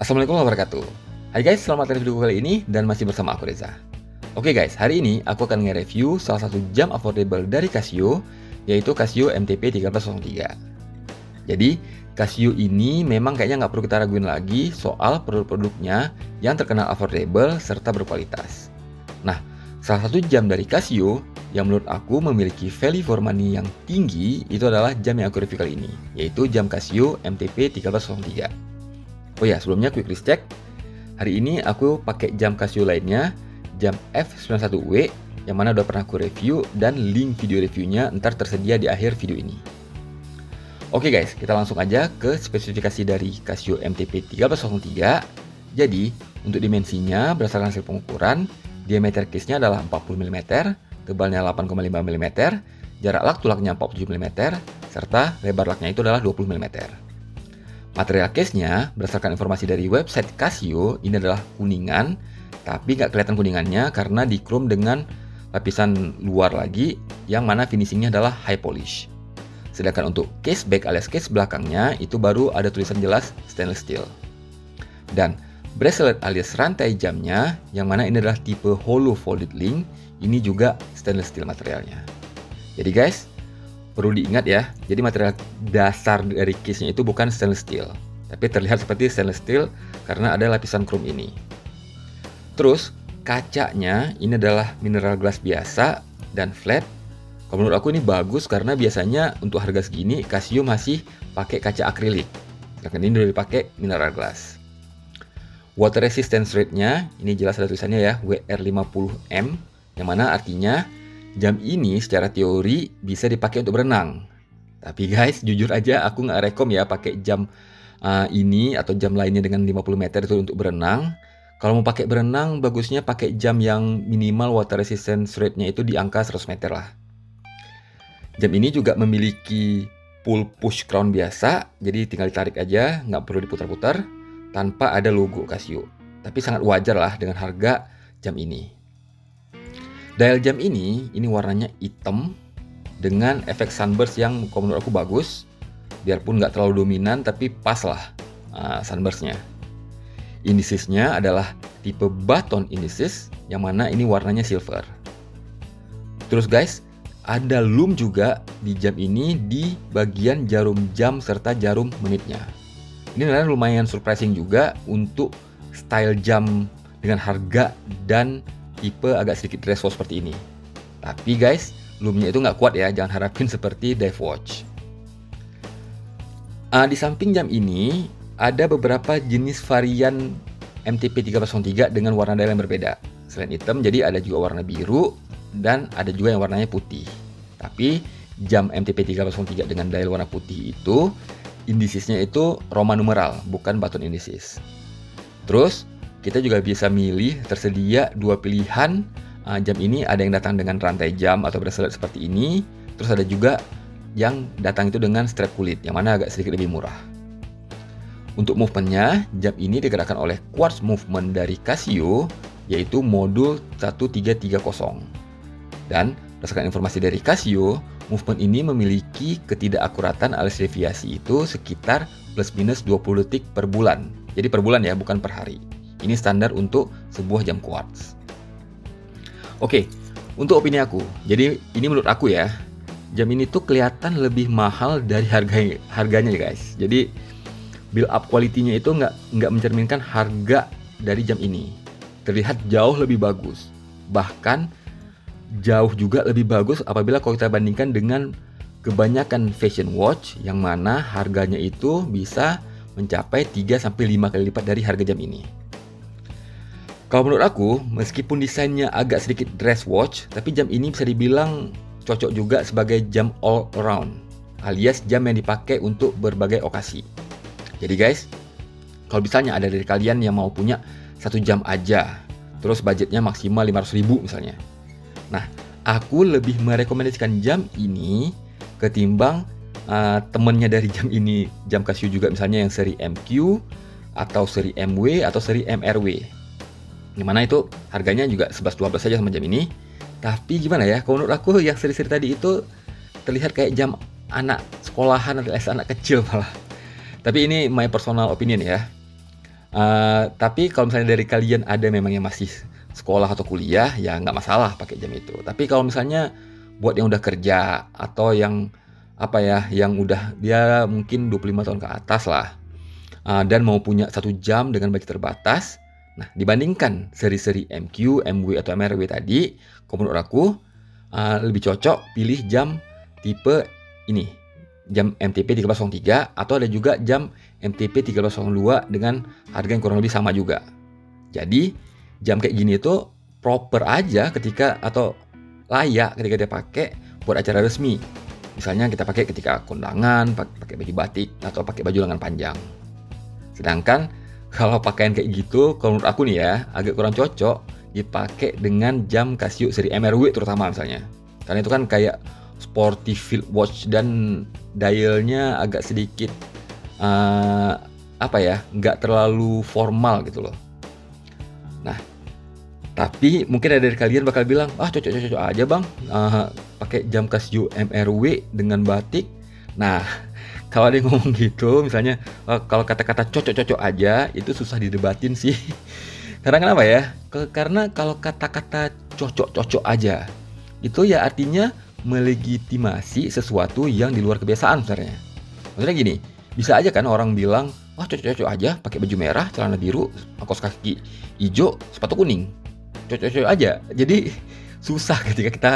Assalamualaikum warahmatullahi wabarakatuh. Hai guys, selamat datang di video kali ini dan masih bersama aku Reza. Oke guys, hari ini aku akan nge-review salah satu jam affordable dari Casio, yaitu Casio MTP 1303. Jadi, Casio ini memang kayaknya nggak perlu kita raguin lagi soal produk-produknya yang terkenal affordable serta berkualitas. Nah, salah satu jam dari Casio yang menurut aku memiliki value for money yang tinggi itu adalah jam yang aku review kali ini, yaitu jam Casio MTP 1303. Oh ya, sebelumnya quick list check. Hari ini aku pakai jam Casio lainnya, jam F91W, yang mana udah pernah aku review dan link video reviewnya ntar tersedia di akhir video ini. Oke guys, kita langsung aja ke spesifikasi dari Casio MTP 1303. Jadi, untuk dimensinya berdasarkan hasil pengukuran, diameter case-nya adalah 40 mm, tebalnya 8,5 mm, jarak lak to laknya 47 mm, serta lebar laknya itu adalah 20 mm. Material case-nya, berdasarkan informasi dari website Casio, ini adalah kuningan, tapi nggak kelihatan kuningannya karena di chrome dengan lapisan luar lagi, yang mana finishingnya adalah high polish. Sedangkan untuk case back alias case belakangnya, itu baru ada tulisan jelas stainless steel. Dan bracelet alias rantai jamnya, yang mana ini adalah tipe hollow folded link, ini juga stainless steel materialnya. Jadi guys, perlu diingat ya, jadi material dasar dari case-nya itu bukan stainless steel, tapi terlihat seperti stainless steel karena ada lapisan chrome ini. Terus, kacanya ini adalah mineral glass biasa dan flat. Kalau menurut aku ini bagus karena biasanya untuk harga segini Casio masih pakai kaca akrilik, sedangkan ini udah dipakai mineral glass. Water resistance rate-nya, ini jelas ada tulisannya ya, WR50M, yang mana artinya jam ini secara teori bisa dipakai untuk berenang. Tapi guys, jujur aja aku nggak rekom ya pakai jam ini atau jam lainnya dengan 50 meter itu untuk berenang. Kalau mau pakai berenang, bagusnya pakai jam yang minimal water resistance rate-nya itu di angka 100 meter lah. Jam ini juga memiliki pull push crown biasa, jadi tinggal ditarik aja, nggak perlu diputar-putar, tanpa ada logo Casio. Tapi sangat wajar lah dengan harga jam ini. Dial jam ini warnanya hitam dengan efek sunburst yang menurut aku bagus. Biarpun nggak terlalu dominan, tapi pas lah sunburstnya. Indicesnya adalah tipe button indices, yang mana ini warnanya silver. Terus guys, ada loom juga di jam ini di bagian jarum jam serta jarum menitnya. Ini lumayan surprising juga untuk style jam dengan harga dan tipe agak sedikit dress watch seperti ini. Tapi guys, loomnya itu nggak kuat ya, jangan harapin seperti dive watch. Di samping jam ini, ada beberapa jenis varian MTP 1303 dengan warna dial yang berbeda. Selain hitam, jadi ada juga warna biru, dan ada juga yang warnanya putih. Tapi, jam MTP 1303 dengan dial warna putih itu, indicesnya itu Roman numeral, bukan button indices. Terus, kita juga bisa milih tersedia dua pilihan jam ini, ada yang datang dengan rantai jam atau bracelet seperti ini, terus ada juga yang datang itu dengan strap kulit, yang mana agak sedikit lebih murah. Untuk movementnya, jam ini digerakkan oleh quartz movement dari Casio, yaitu modul 1330. Dan berdasarkan informasi dari Casio, movement ini memiliki ketidakakuratan alias deviasi itu sekitar plus minus 20 detik per bulan. Jadi per bulan ya, bukan per hari. Ini standar untuk sebuah jam quartz. Oke, untuk opini aku. Jadi ini menurut aku ya, jam ini tuh kelihatan lebih mahal dari harganya guys. Jadi build up quality-nya itu nggak mencerminkan harga dari jam ini. Terlihat jauh lebih bagus. Bahkan jauh juga lebih bagus apabila kalau kita bandingkan dengan kebanyakan fashion watch yang mana harganya itu bisa mencapai 3-5 kali lipat dari harga jam ini. Kalau menurut aku, meskipun desainnya agak sedikit dress watch, tapi jam ini bisa dibilang cocok juga sebagai jam all around, alias jam yang dipakai untuk berbagai okasi. Jadi guys, kalau misalnya ada dari kalian yang mau punya satu jam aja, terus budgetnya maksimal 500.000 misalnya. Nah, aku lebih merekomendasikan jam ini ketimbang temennya dari jam ini, jam Casio juga misalnya yang seri MQ, atau seri MW, atau seri MRW. Gimana itu harganya juga 11-12 saja sama jam ini. Tapi gimana ya, kalau menurut aku yang seri-seri tadi itu terlihat kayak jam anak sekolahan atau anak kecil malah. Tapi ini my personal opinion ya. Tapi kalau misalnya dari kalian ada memang yang masih sekolah atau kuliah, ya nggak masalah pakai jam itu. Tapi kalau misalnya buat yang udah kerja atau yang apa ya, yang udah dia mungkin 25 tahun ke atas lah, dan mau punya 1 jam dengan budget terbatas. Nah, dibandingkan seri-seri MQ, MW atau MRW tadi, kalau menurut aku lebih cocok pilih jam tipe ini, jam MTP 1303 atau ada juga jam MTP 1302 dengan harga yang kurang lebih sama juga. Jadi, jam kayak gini itu proper aja ketika atau layak ketika dia pakai buat acara resmi. Misalnya kita pakai ketika kondangan, pakai baju batik atau pakai baju lengan panjang. Sedangkan kalau pakaian kayak gitu, kalau menurut aku nih ya, agak kurang cocok dipakai dengan jam Casio seri MRW terutama misalnya. Karena itu kan kayak sporty field watch dan dialnya agak sedikit nggak terlalu formal gitu loh. Nah, tapi mungkin ada dari kalian bakal bilang, cocok-cocok aja bang, pakai jam Casio MRW dengan batik. Nah, kalau ada yang ngomong gitu, misalnya kalau kata-kata cocok-cocok aja, itu susah didebatin sih. Karena kenapa ya? Karena kalau kata-kata cocok-cocok aja, itu ya artinya melegitimasi sesuatu yang di luar kebiasaan sebenarnya. Maksudnya gini, bisa aja kan orang bilang, cocok-cocok aja pakai baju merah, celana biru, kaos kaki hijau, sepatu kuning. Cocok-cocok aja. Jadi susah ketika kita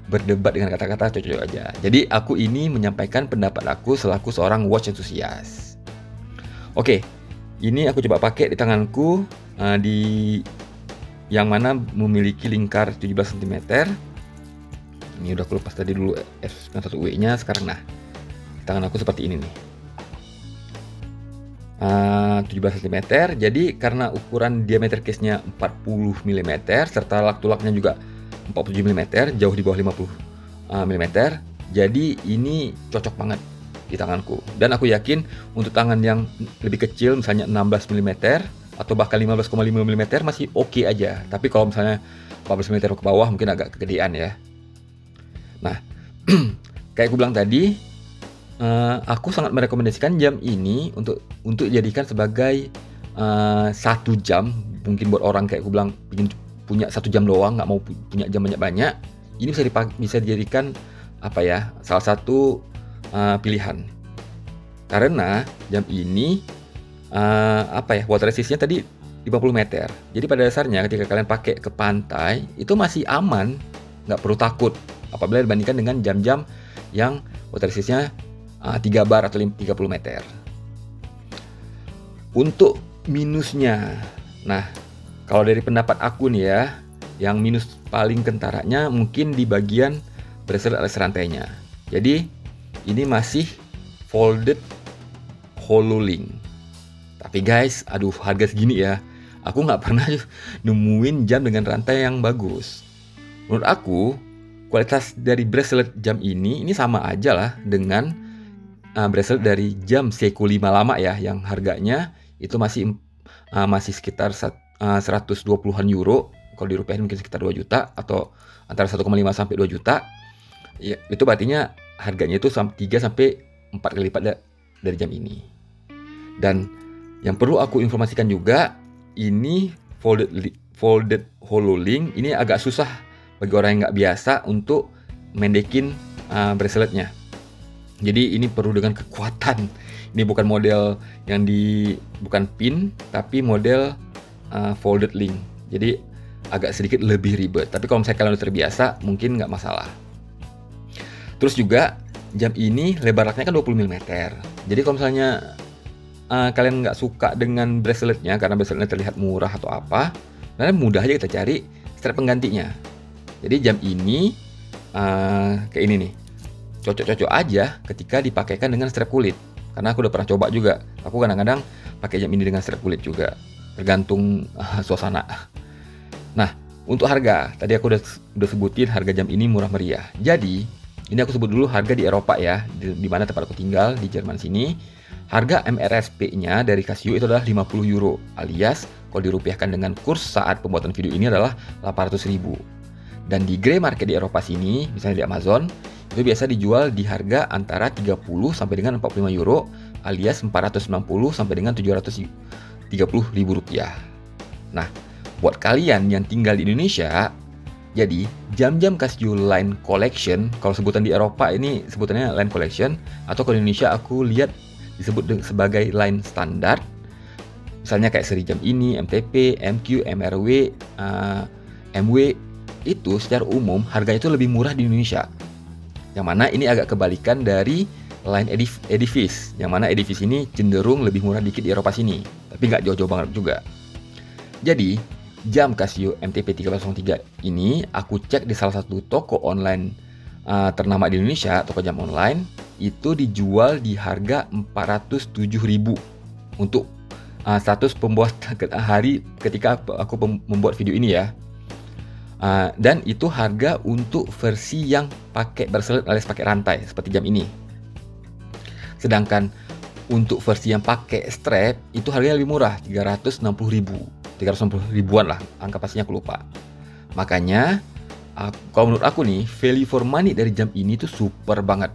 berdebat dengan kata-kata cocok aja. Jadi aku ini menyampaikan pendapat aku selaku seorang watch enthusiast. Oke, ini aku coba pakai di tanganku, di yang mana memiliki lingkar 17 cm. Ini udah aku lepas tadi dulu F91W nya. Sekarang di tangan aku seperti ini nih, 17 cm. Jadi karena ukuran diameter case-nya 40 mm serta lak-tulaknya juga 47 mm, jauh di bawah 50 mm. Jadi ini cocok banget di tanganku. Dan aku yakin untuk tangan yang lebih kecil, misalnya 16 mm atau bahkan 15,5 mm masih oke aja. Tapi kalau misalnya 14 mm ke bawah mungkin agak kegedean ya. Nah, kayak aku bilang tadi, aku sangat merekomendasikan jam ini untuk dijadikan sebagai 1 jam. Mungkin buat orang kayak aku bilang ingin punya 1 jam doang, nggak mau punya jam banyak-banyak, ini bisa dijadikan salah satu pilihan. Karena jam ini water resistnya tadi 50 meter. Jadi pada dasarnya ketika kalian pakai ke pantai itu masih aman, nggak perlu takut apabila dibandingkan dengan jam-jam yang water resistnya 3 bar atau 30 meter. Untuk minusnya, kalau dari pendapat aku nih ya, yang minus paling kentaranya mungkin di bagian bracelet alas rantainya. Jadi ini masih folded hollow link. Tapi guys, harga segini ya, aku nggak pernah nemuin jam dengan rantai yang bagus. Menurut aku, kualitas dari bracelet jam ini sama aja lah dengan bracelet dari jam Seiko 5 lama ya, yang harganya itu masih sekitar 120-an euro. Kalau dirupiahin mungkin sekitar 2 juta atau antara 1,5 sampai 2 juta. Ya, itu berartinya harganya itu 3 sampai 4 kali lipat dari jam ini. Dan yang perlu aku informasikan juga, ini folded hollow link ini agak susah bagi orang yang nggak biasa untuk mendekin braceletnya. Jadi ini perlu dengan kekuatan. Ini bukan model yang bukan pin, tapi model folded link. Jadi agak sedikit lebih ribet. Tapi kalau misalnya kalian udah terbiasa, mungkin nggak masalah. Terus juga jam ini lebar raknya kan 20 mm. Jadi kalau misalnya kalian nggak suka dengan braceletnya karena braceletnya terlihat murah atau apa, kalian mudah aja kita cari strap penggantinya. Jadi jam ini kayak ini nih, cocok-cocok aja ketika dipakaikan dengan strap kulit. Karena aku udah pernah coba juga. Aku kadang-kadang pakai jam ini dengan strap kulit juga, tergantung suasana. Nah, untuk harga, tadi aku udah sebutin harga jam ini murah meriah. Jadi, ini aku sebut dulu harga di Eropa ya, di mana tempat aku tinggal, di Jerman sini. Harga MRSP-nya dari Casio itu adalah 50 euro, alias kalau dirupiahkan dengan kurs saat pembuatan video ini adalah 800.000. Dan di grey market di Eropa sini, misalnya di Amazon, itu biasa dijual di harga antara 30 sampai dengan 45 euro, alias 490 sampai dengan 730 Rp30.000. Nah, buat kalian yang tinggal di Indonesia, jadi jam-jam Casio Line Collection, kalau sebutan di Eropa ini sebutannya Line Collection, atau kalau di Indonesia aku lihat disebut sebagai line standar. Misalnya kayak seri jam ini, MTP, MQ, MRW, MW, itu secara umum harganya itu lebih murah di Indonesia. Yang mana ini agak kebalikan dari line Edifice, yang mana Edifice ini cenderung lebih murah dikit di Eropa sini, tapi nggak jauh-jauh banget juga. Jadi, jam Casio MTP 303 ini aku cek di salah satu toko online ternama di Indonesia, toko jam online, itu dijual di harga 407.000 untuk status pembuat hari ketika aku membuat video ini ya. Dan itu harga untuk versi yang pakai berselet alias pakai rantai seperti jam ini. Sedangkan untuk versi yang pakai strap itu harganya lebih murah, 360.000-an lah, angka pastinya aku lupa. Makanya kalau menurut aku nih, value for money dari jam ini tuh super banget.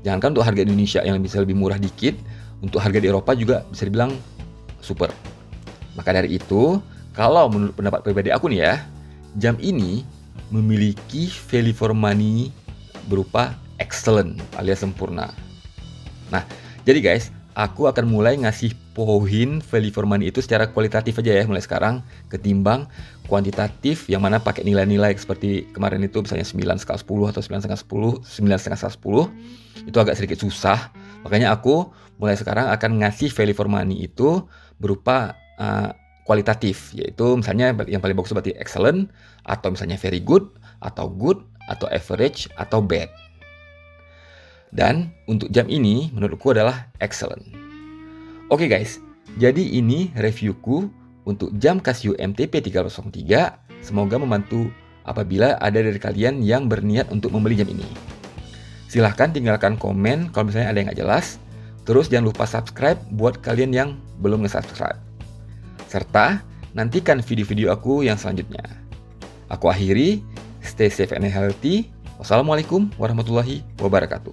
Jangankan untuk harga Indonesia yang bisa lebih murah dikit, untuk harga di Eropa juga bisa dibilang super. Maka dari itu, kalau menurut pendapat pribadi aku nih ya, jam ini memiliki value for money berupa excellent alias sempurna. Nah, jadi guys, aku akan mulai ngasih poin value for money itu secara kualitatif aja ya mulai sekarang, ketimbang kuantitatif yang mana pakai nilai-nilai seperti kemarin itu misalnya 9 skala 10 atau 9,5 skala 10, itu agak sedikit susah. Makanya aku mulai sekarang akan ngasih value for money itu berupa kualitatif, yaitu misalnya yang paling bagus berarti excellent, atau misalnya very good, atau good, atau average, atau bad. Dan untuk jam ini menurutku adalah excellent. Oke guys, jadi ini reviewku untuk jam Casio MTP 303. Semoga membantu apabila ada dari kalian yang berniat untuk membeli jam ini. Silahkan tinggalkan komen kalau misalnya ada yang nggak jelas. Terus jangan lupa subscribe buat kalian yang belum nge-subscribe. Serta nantikan video-video aku yang selanjutnya. Aku akhiri, stay safe and healthy. Wassalamualaikum warahmatullahi wabarakatuh.